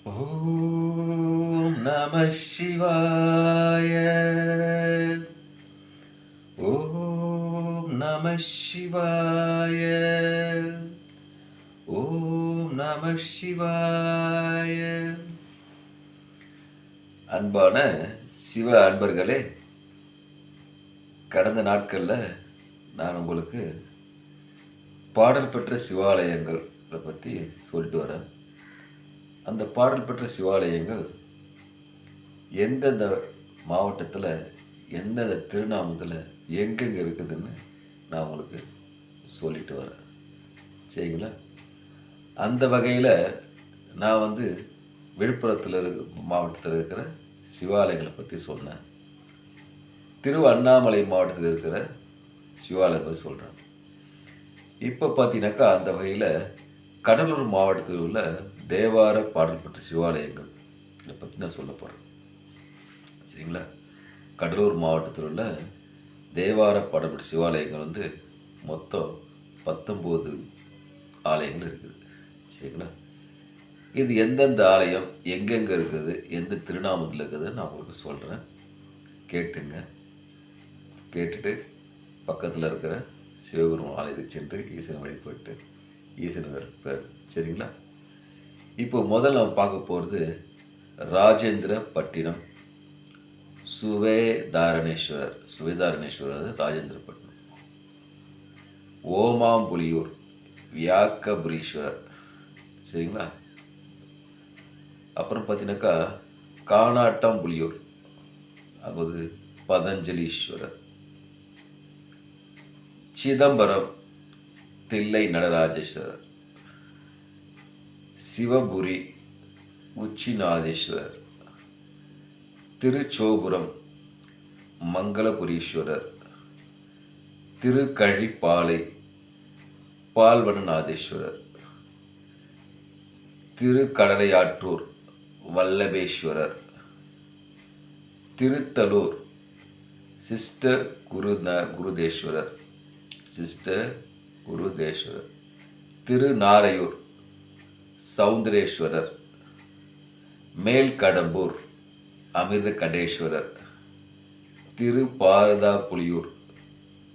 ஓம் நம சிவாய. ஓம் நம சிவாய. ஓம் நம சிவாய. அன்பான சிவ அன்பர்களே, கடந்த நாட்களில் நான் உங்களுக்கு பாடல் பெற்ற சிவாலயங்களை பற்றி சொல்லிட்டு வரேன். அந்த பாடல் பெற்ற சிவாலயங்கள் எந்தெந்த மாவட்டத்தில், எந்தெந்த திருநாமத்தில் எங்கெங்கே இருக்குதுன்னு நான் உங்களுக்கு சொல்லிட்டு வரேன். சரிங்களா? அந்த வகையில் நான் விழுப்புரத்தில் மாவட்டத்தில் இருக்கிற சிவாலயங்களை பற்றி சொன்னேன். திருவண்ணாமலை மாவட்டத்தில் இருக்கிற சிவாலயங்கள் சொல்கிறேன். இப்போ பார்த்தீங்கன்னாக்கா அந்த வகையில் கடலூர் மாவட்டத்தில் உள்ள தேவார பாடல் பெற்ற சிவாலயங்கள் இதை பற்றி நான் சொல்ல போகிறேன். சரிங்களா? கடலூர் மாவட்டத்தில் உள்ள தேவார பாடல் பெற்ற சிவாலயங்கள் மொத்தம் 19 ஆலயங்கள் இருக்குது. சரிங்களா? இது எந்தெந்த ஆலயம் எங்கெங்கே இருக்குது, எந்த திருநாமத்தில் இருக்குது நான் உங்களுக்கு சொல்கிறேன். கேட்டுங்க. கேட்டுட்டு பக்கத்தில் இருக்கிற சிவபெருமான் ஆலயத்துக்கு சென்று ஈசனை வழிபட்டு ஈசனை இருப்பார். சரிங்களா? இப்போ முதல்ல நம்ம பார்க்க போகிறது ராஜேந்திரப்பட்டினம் சுவேதாரணேஸ்வரர் ராஜேந்திரப்பட்டினம். ஓமாம்புலியூர் வியாக்கபுரீஸ்வரர். சரிங்களா? அப்புறம் பார்த்தீங்கன்னாக்கா கானாட்டம்புலியூர், அங்கே பதஞ்சலீஸ்வரர். சிதம்பரம் தில்லை நடராஜேஸ்வரர். சிவபுரி உச்சிநாதேஸ்வரர். திருச்சோபுரம் மங்களபுரீஸ்வரர். திருக்கழிப்பாலை பால்வனநாதேஸ்வரர். திருக்கடலையாற்றூர் வல்லபேஸ்வரர். திருத்தலூர் சிஸ்டர் குருதேஸ்வரர். திருநாரையூர் சௌந்தரேஸ்வரர். மேல்கடம்பூர் அமிர்தகடேஸ்வரர். திருப்பாரதாப்புலியூர்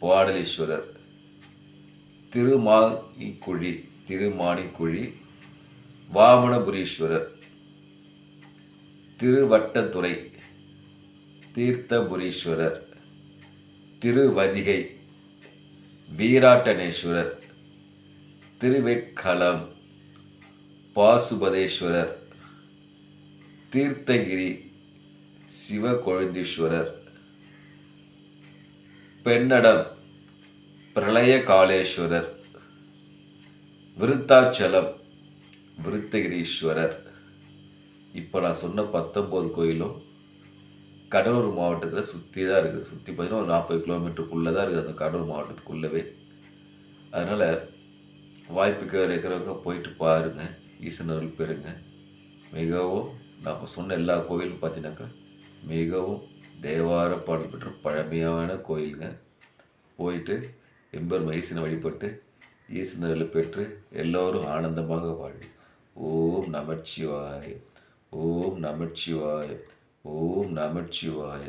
பாடலீஸ்வரர். திருமாணிக்குழி வாமனபுரீஸ்வரர். திருவட்டத்துறை தீர்த்தபுரீஸ்வரர். திருவதிகை வீராட்டனேஸ்வரர். திருவெட்களம் பாசுபதேஸ்வரர். தீர்த்தகிரி சிவகொழுந்தீஸ்வரர். பெண்ணடம் பிரளயகாலேஸ்வரர். விருத்தாச்சலம் விருத்தகிரீஸ்வரர். இப்போ நான் சொன்ன 19 கோயிலும் கடலூர் மாவட்டத்தில் சுற்றி தான் இருக்குது. சுற்றி பார்த்தீங்கன்னா ஒரு 40 கிலோமீட்டருக்குள்ளே தான் இருக்குது, அந்த கடலூர் மாவட்டத்துக்குள்ளவே. அதனால் வாய்ப்புக்கு இருக்கிறவங்க போயிட்டு பாருங்கள், ஈசனர்கள் பெறுங்க. மிகவும் நான் இப்போ சொன்ன எல்லா கோயிலும் பார்த்தீங்கன்னாக்கா மிகவும் தேவார பாடல் பெற்ற பழமையான கோயிலுங்க. போயிட்டு எம்பெருமான் ஈசனை வழிபட்டு ஈசனர்களை பெற்று எல்லோரும் ஆனந்தமாக வாழி. ஓம் நமச்சிவாய. ஓம் நமச்சிவாய. ஓம் நமச்சிவாய.